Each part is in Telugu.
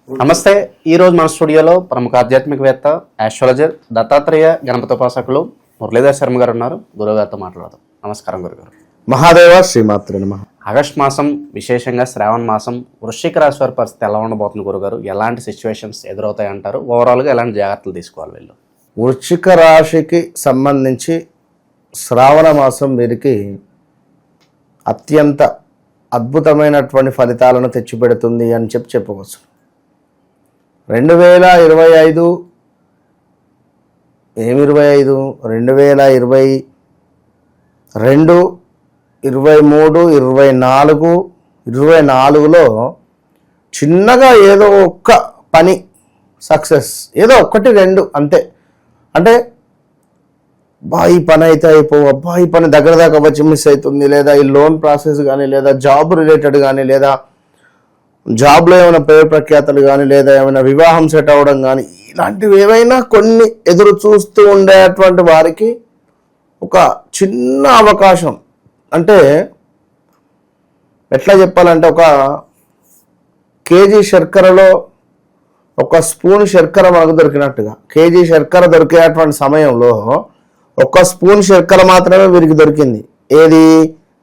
నమస్తే. ఈరోజు మన స్టూడియోలో ప్రముఖ ఆధ్యాత్మికవేత్త ఆస్ట్రాలజర్ దత్తాత్రేయ గణపతోపాసకులు మురళీధర్ శర్మ గారు ఉన్నారు. గురుగారితో మాట్లాడదాం. నమస్కారం గురుగారు. మహాదేవ శ్రీమాత్రే నమః. ఆగస్ట్ మాసం, విశేషంగా శ్రావణ మాసం, వృశ్చిక రాశి వారి పరిస్థితి ఎలా ఉండబోతుంది గురుగారు? ఎలాంటి సిచ్యువేషన్స్ ఎదురవుతాయి అంటారు? ఓవరాల్గా ఎలాంటి జాగ్రత్తలు తీసుకోవాలి వీళ్ళు? వృశ్చిక రాశికి సంబంధించి శ్రావణ మాసం వీరికి అత్యంత అద్భుతమైనటువంటి ఫలితాలను తెచ్చిపెడుతుంది అని చెప్పవచ్చు. 2025 2022, 23, 24, 24లో చిన్నగా ఏదో ఒక్క పని సక్సెస్, ఏదో ఒకటి రెండు అంతే. అంటే ఈ పని అయితే అబ్బా ఈ పని దగ్గర దాకా వచ్చి మిస్ అవుతుంది, లేదా ఈ లోన్ ప్రాసెస్ కానీ, లేదా జాబ్ రిలేటెడ్ కానీ, లేదా జాబ్లో ఏమైనా పేరు ప్రఖ్యాతలు కానీ, లేదా ఏమైనా వివాహం సెట్ అవ్వడం కానీ, ఇలాంటివి ఏవైనా కొన్ని ఎదురు చూస్తూ ఉండేటువంటి వారికి ఒక చిన్న అవకాశం. అంటే ఎట్లా చెప్పాలంటే, ఒక కేజీ శర్కరలో ఒక స్పూన్ శర్కర మనకు దొరికినట్టుగా, కేజీ శర్కర దొరికేటువంటి సమయంలో ఒక స్పూన్ శర్కర మాత్రమే వీరికి దొరికింది. ఏది?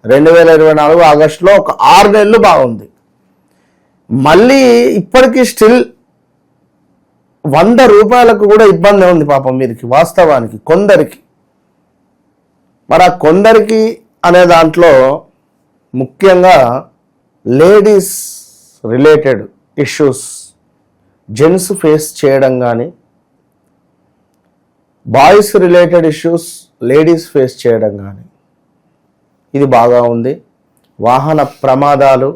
2024 ఆగస్టులో ఒక 6 నెలలు బాగుంది. మళ్ళీ ఇప్పటికీ స్టిల్ 100 రూపాయలకు కూడా ఇబ్బంది ఉంది పాపం వీరికి, వాస్తవానికి కొందరికి. మరి ఆ కొందరికి అనే దాంట్లో ముఖ్యంగా ladies related issues gents face చేయడం కానీ, boys related issues ladies face చేయడం కానీ, ఇది బాగా ఉంది. వాహన ప్రమాదాలు,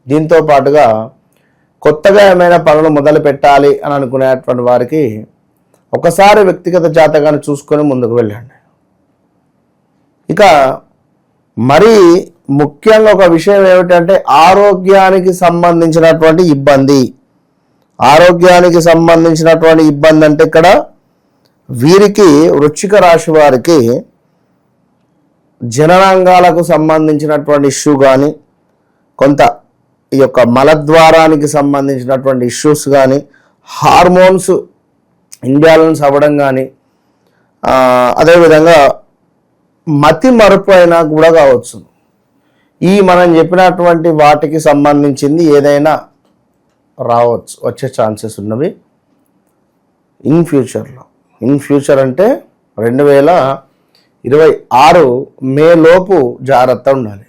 దీంతో పాటుగా కొత్తగా ఏమైనా పనులు మొదలు పెట్టాలి అని అనుకునేటువంటి వారికి ఒకసారి వ్యక్తిగత జాతకాన్ని చూసుకొని ముందుకు వెళ్ళండి. ఇక మరీ ముఖ్యంగా ఒక విషయం ఏమిటంటే, ఆరోగ్యానికి సంబంధించినటువంటి ఇబ్బంది. ఆరోగ్యానికి సంబంధించినటువంటి ఇబ్బంది అంటే ఇక్కడ వీరికి, వృశ్చిక రాశి వారికి జననాంగాలకు సంబంధించినటువంటి ఇష్యూ కానీ, కొంత ఈ యొక్క మలద్వారానికి సంబంధించినటువంటి ఇష్యూస్ కానీ, హార్మోన్స్ ఇంబ్యాలెన్స్ అవ్వడం కానీ, అదేవిధంగా మతి మరుపు అయినా కూడా కావచ్చు. ఈ మనం చెప్పినటువంటి వాటికి సంబంధించింది ఏదైనా రావచ్చు, వచ్చే ఛాన్సెస్ ఉన్నవి ఇన్ ఫ్యూచర్లో. ఇన్ ఫ్యూచర్ అంటే 2026 మే లోపు జాగ్రత్త ఉండాలి.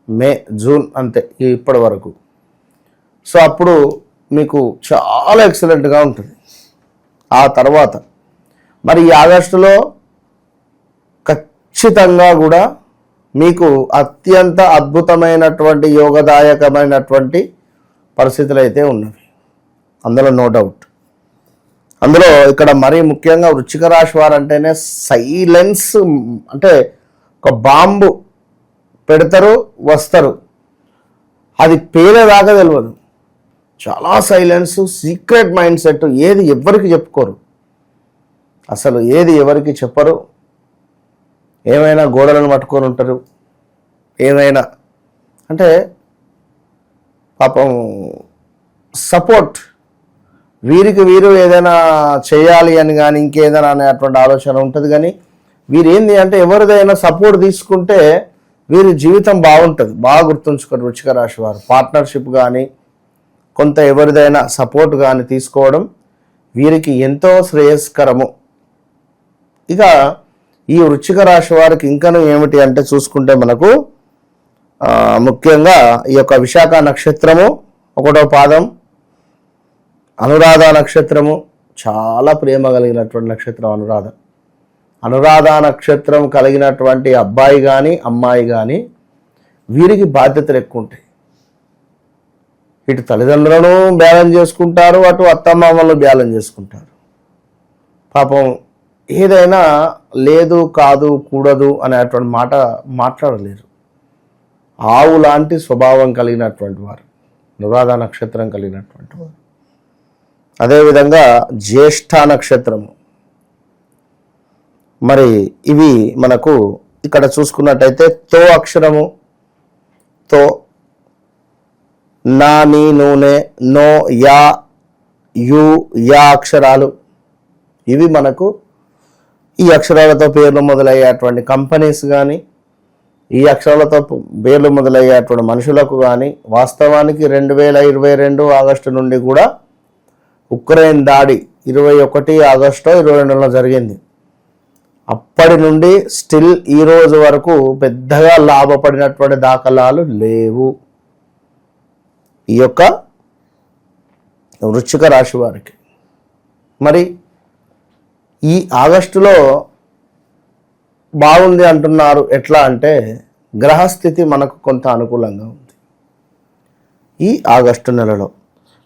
మే, జూన్ అంతే ఇప్పటి వరకు. సో అప్పుడు మీకు చాలా ఎక్సలెంట్గా ఉంటుంది. ఆ తర్వాత మరి ఈ ఆగస్టులో ఖచ్చితంగా కూడా మీకు అత్యంత అద్భుతమైనటువంటి యోగదాయకమైనటువంటి పరిస్థితులు అయితే ఉన్నవి, అందులో నో డౌట్. అందులో ఇక్కడ మరీ ముఖ్యంగా వృశ్చిక రాశి వారు అంటేనే సైలెన్స్. అంటే ఒక బాంబు పెడతారు, వస్తారు, అది పేలేదాకా తెలియదు. చాలా సైలెన్స్, సీక్రెట్ మైండ్ సెట్. ఏది ఎవరికి చెప్పుకోరు, అసలు ఏది ఎవరికి చెప్పరు. ఏమైనా గోడలను పట్టుకొని ఉంటారు. ఏమైనా అంటే పాపం సపోర్ట్, వీరికి వీరు ఏదైనా చేయాలి అని కానీ, ఇంకేదైనా అనేటువంటి ఆలోచన ఉంటుంది. కానీ వీరేంది అంటే, ఎవరిదైనా సపోర్ట్ తీసుకుంటే వీరి జీవితం బాగుంటుంది. బాగా గుర్తుంచుకోండి వృశ్చిక రాశి వారు. పార్ట్నర్షిప్ కానీ, కొంత ఎవరిదైనా సపోర్ట్ కానీ తీసుకోవడం వీరికి ఎంతో శ్రేయస్కరము. ఇక ఈ వృశ్చిక రాశి వారికి ఇంకనూ ఏమిటి అంటే చూసుకుంటే, మనకు ముఖ్యంగా ఈ యొక్క విశాఖ నక్షత్రము 1వ పాదం, అనురాధ నక్షత్రము, చాలా ప్రేమ కలిగినటువంటి నక్షత్రం అనురాధ. అనురాధ నక్షత్రం కలిగినటువంటి అబ్బాయి కానీ, అమ్మాయి కానీ, వీరికి బాధ్యతలు ఎక్కువ ఉంటాయి. ఇటు తల్లిదండ్రులను బ్యాలెన్స్ చేసుకుంటారు, అటు అత్తమామలను బ్యాలెన్స్ చేసుకుంటారు. పాపం ఏదైనా లేదు, కాదు, కూడదు అనేటువంటి మాట మాట్లాడలేరు. ఆవు లాంటి స్వభావం కలిగినటువంటి వారు అనురాధ నక్షత్రం కలిగినటువంటి వారు. అదేవిధంగా జ్యేష్ఠ నక్షత్రము. మరి ఇవి మనకు ఇక్కడ చూసుకున్నట్టయితే తో అక్షరము, తో నా, నీ, నూనె, నో, యా, యు, యా అక్షరాలు ఇవి మనకు ఈ అక్షరాలతో పేర్లు మొదలయ్యేటువంటి కంపెనీస్ కానీ ఈ అక్షరాలతో పేర్లు మొదలయ్యేటువంటి మనుషులకు కానీ వాస్తవానికి 2022 ఆగస్టు నుండి కూడా ఉక్రెయిన్ దాడి 21 ఆగస్టు 22లో జరిగింది. అప్పటి నుండి స్టిల్ ఈ రోజు వరకు పెద్దగా లాభపడినటువంటి దాఖలాలు లేవు ఈ యొక్క వృశ్చిక రాశి వారికి. మరి ఈ ఆగస్టులో బాగుంది అంటున్నారు. ఎట్లా అంటే గ్రహస్థితి మనకు కొంత అనుకూలంగా ఉంది ఈ ఆగస్టు నెలలో.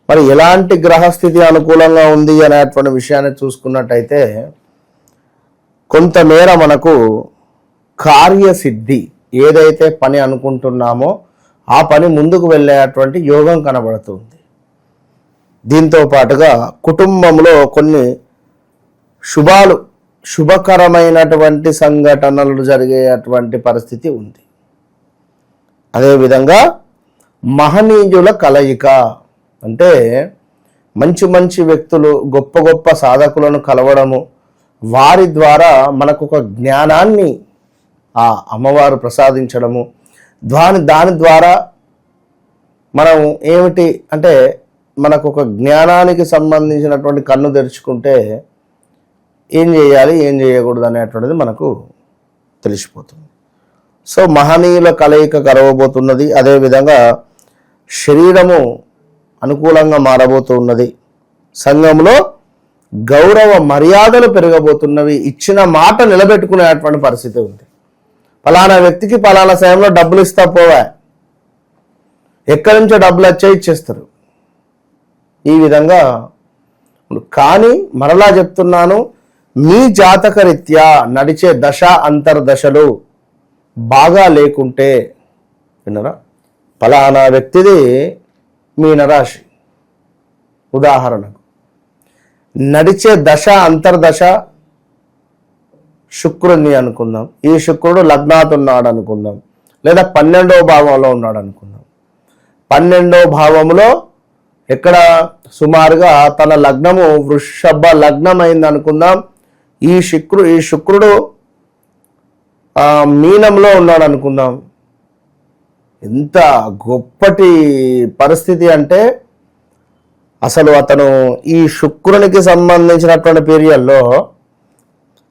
మరి ఎలాంటి గ్రహస్థితి అనుకూలంగా ఉంది అనేటువంటి విషయాన్ని చూసుకున్నట్టయితే కొంతమేర మనకు కార్యసిద్ధి, ఏదైతే పని అనుకుంటున్నామో ఆ పని ముందుకు వెళ్ళేటువంటి యోగం కనబడుతుంది. దీంతో పాటుగా కుటుంబంలో కొన్ని శుభకరమైనటువంటి సంఘటనలు జరిగేటువంటి పరిస్థితి ఉంది. అదేవిధంగా మహనీయుల కలయిక, అంటే మంచి మంచి వ్యక్తులు, గొప్ప గొప్ప సాధకులను కలవడము, వారి ద్వారా మనకు ఒక జ్ఞానాన్ని ఆ అమ్మవారు ప్రసాదించడము, దాని ద్వారా మనం ఏమిటి అంటే మనకు ఒక జ్ఞానానికి సంబంధించినటువంటి కన్ను తెరుచుకుంటే ఏం చేయాలి ఏం చేయకూడదు అనేటువంటిది మనకు తెలిసిపోతుంది. సో మహనీయుల కలయిక కలవబోతున్నది. అదేవిధంగా శరీరము అనుకూలంగా మారబోతున్నది. సంఘంలో గౌరవ మర్యాదలు పెరగబోతున్నవి. ఇచ్చిన మాట నిలబెట్టుకునేటువంటి పరిస్థితి ఉంది. ఫలానా వ్యక్తికి ఫలానా సమయంలో డబ్బులు ఇస్తా పోవా, ఎక్కడి నుంచో డబ్బులు వచ్చాయి ఇచ్చేస్తారు ఈ విధంగా. కానీ మరలా చెప్తున్నాను, మీ జాతకరీత్యా నడిచే దశ అంతర్దశలు బాగా లేకుంటే, విన్నరా, ఫలానా వ్యక్తిది మీనరాశి ఉదాహరణకు నడిచే దశ అంతర్దశ శుక్రుని అనుకుందాం. ఈ శుక్రుడు లగ్నాత్ ఉన్నాడు అనుకుందాం, లేదా 12వ భావంలో ఉన్నాడు అనుకుందాం. 12వ భావంలో ఎక్కడ సుమారుగా తన లగ్నము వృషభ లగ్నం అయింది అనుకుందాం. ఈ శుక్రుడు మీనంలో ఉన్నాడు అనుకుందాం. ఎంత గొప్పటి పరిస్థితి అంటే అసలు అతను ఈ శుక్రునికి సంబంధించినటువంటి పీరియడ్లో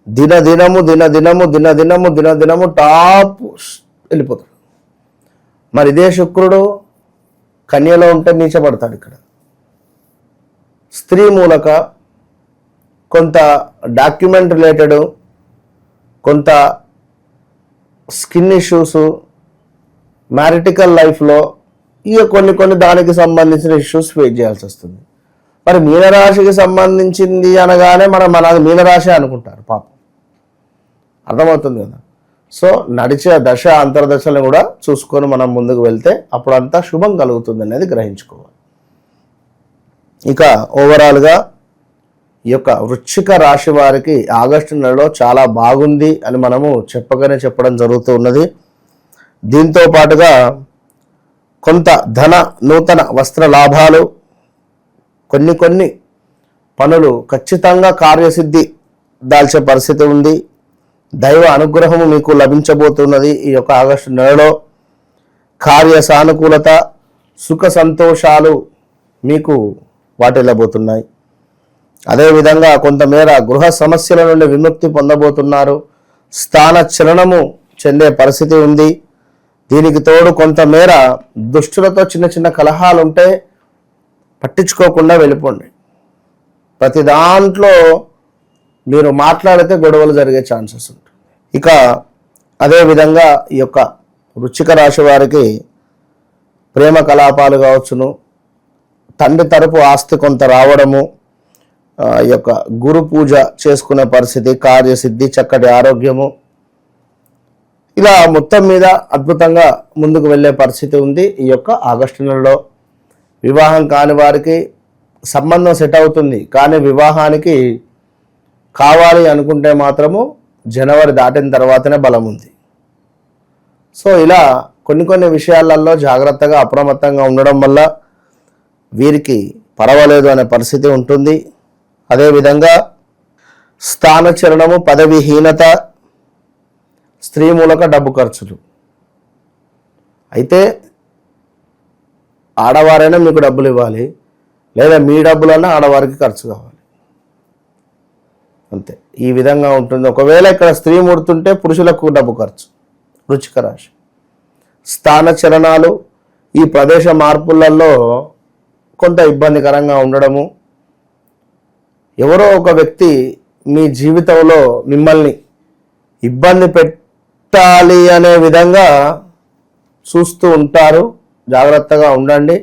దినదినము టాప్ వెళ్ళిపోతాడు. మరి ఇదే శుక్రుడు కన్యలో ఉంటే నీచపడతాడు. ఇక్కడ స్త్రీ మూలక కొంత డాక్యుమెంట్ రిలేటెడ్, కొంత స్కిన్ ఇష్యూస్, మ్యారిటికల్ లైఫ్లో ఇక కొన్ని దానికి సంబంధించిన ఇష్యూస్ ఫేస్ చేయాల్సి వస్తుంది. మరి మీనరాశికి సంబంధించింది అనగానే మన మీనరాశి అనుకుంటారు పాపం. అర్థమవుతుంది కదా. సో నడిచే దశ అంతర్దశలను కూడా చూసుకొని మనం ముందుకు వెళ్తే అప్పుడంతా శుభం కలుగుతుంది అనేది గ్రహించుకోవాలి. ఇక ఓవరాల్గా ఈ యొక్క వృశ్చిక రాశి వారికి ఆగస్టు నెలలో చాలా బాగుంది అని మనము చెప్పడం జరుగుతూ ఉన్నది. దీంతో పాటుగా కొంత నూతన వస్త్ర లాభాలు, కొన్ని పనులు ఖచ్చితంగా కార్యసిద్ధి దాల్చే పరిస్థితి ఉంది. దైవ అనుగ్రహము మీకు లభించబోతున్నది. ఈ యొక్క ఆగస్టు నెలలో కార్య సానుకూలత, సుఖ సంతోషాలు మీకు వాటిల్లబోతున్నాయి. అదేవిధంగా కొంతమేర గృహ సమస్యల నుండి విముక్తి పొందబోతున్నారు. స్థాన చలనము చెందే పరిస్థితి ఉంది. దీనికి తోడు కొంతమేర దుష్టులతో చిన్న కలహాలు ఉంటే పట్టించుకోకుండా వెళ్ళిపోండి. ప్రతి దాంట్లో మీరు మాట్లాడితే గొడవలు జరిగే ఛాన్సెస్ ఉంటుంది. ఇక అదేవిధంగా ఈ యొక్క వృశ్చిక రాశి వారికి ప్రేమ కలాపాలు కావచ్చును, తండ్రి తరపు ఆస్తి కొంత రావడము, ఈ యొక్క గురు పూజ చేసుకునే పరిస్థితి, కార్యసిద్ధి, చక్కటి ఆరోగ్యము, ఇలా మొత్తం మీద అద్భుతంగా ముందుకు వెళ్ళే పరిస్థితి ఉంది. ఈ యొక్క ఆగస్టు నెలలో వివాహం కాని వారికి సంబంధం సెట్ అవుతుంది. కానీ వివాహానికి కావాలి అనుకుంటే మాత్రము జనవరి దాటిన తర్వాతనే బలం ఉంది. సో ఇలా కొన్ని విషయాలలో జాగ్రత్తగా అప్రమత్తంగా ఉండడం వల్ల వీరికి పర్వాలేదు అనే పరిస్థితి ఉంటుంది. అదేవిధంగా స్థానచరణము, పదవిహీనత, స్త్రీ మూలక డబ్బు ఖర్చులు. అయితే ఆడవారైనా మీకు డబ్బులు ఇవ్వాలి, లేదా మీ డబ్బులన్నా ఆడవారికి ఖర్చు కావాలి, అంతే. ఈ విధంగా ఉంటుంది. ఒకవేళ ఇక్కడ స్త్రీ ముడుతుంటే పురుషులకు డబ్బు ఖర్చు. వృశ్చిక రాశి స్థాన చలనాలు, ఈ ప్రదేశ మార్పులలో కొంత ఇబ్బందికరంగా ఉండడము, ఎవరో ఒక వ్యక్తి మీ జీవితంలో మిమ్మల్ని ఇబ్బంది పెట్టాలి అనే విధంగా చూస్తూ ఉంటారు. జాగ్రత్తగా ఉండండి,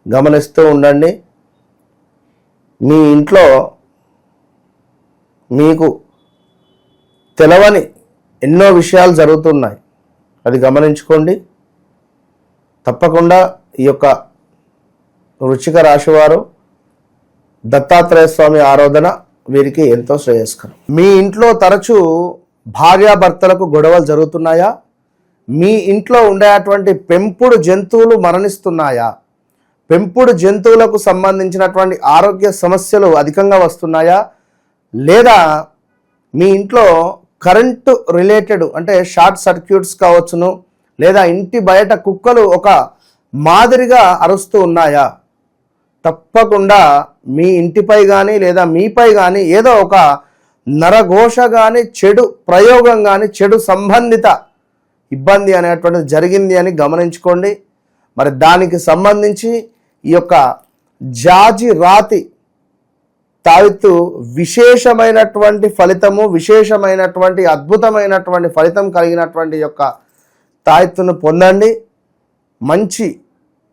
గమనిస్తూ ఉండండి. మీ ఇంట్లో మీకు తెలవని ఎన్నో విషయాలు జరుగుతున్నాయి, అది గమనించుకోండి. తప్పకుండా ఈ యొక్క వృశ్చిక రాశి వారు దత్తాత్రేయ స్వామి ఆరాధన వీరికి ఎంతో శ్రేయస్కరం. మీ ఇంట్లో తరచూ భార్యాభర్తలకు గొడవలు జరుగుతున్నాయా? మీ ఇంట్లో ఉండేటువంటి పెంపుడు జంతువులు మరణిస్తున్నాయా? పెంపుడు జంతువులకు సంబంధించినటువంటి ఆరోగ్య సమస్యలు అధికంగా వస్తున్నాయా? లేదా మీ ఇంట్లో కరెంటు రిలేటెడ్ అంటే షార్ట్ సర్క్యూట్స్ కావచ్చును, లేదా ఇంటి బయట కుక్కలు ఒక మాదిరిగా అరుస్తూ ఉన్నాయా? తప్పకుండా మీ ఇంటిపై కానీ లేదా మీపై కానీ ఏదో ఒక నరఘోష కానీ, చెడు ప్రయోగం కానీ, చెడు సంబంధిత ఇబ్బంది అనేటువంటిది జరిగింది అని గమనించుకోండి. మరి దానికి సంబంధించి ఈ యొక్క జాజి రాతి తావిత్తు విశేషమైనటువంటి ఫలితము, విశేషమైనటువంటి అద్భుతమైనటువంటి ఫలితం కలిగినటువంటి యొక్క తాయెత్తును పొందండి. మంచి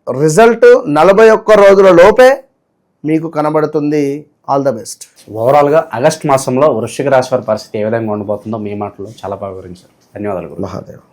రిజల్ట్ 41 రోజుల లోపే మీకు కనబడుతుంది. All the best. ఓవరాల్గా ఆగస్ట్ మాసంలో వృశ్చిక రాశి వారి పరిస్థితి ఏ విధంగా ఉండబోతుందో మీ మాటలో చాలా బాగా వివరించారు. ధన్యవాదాలు. మహాదేవ్.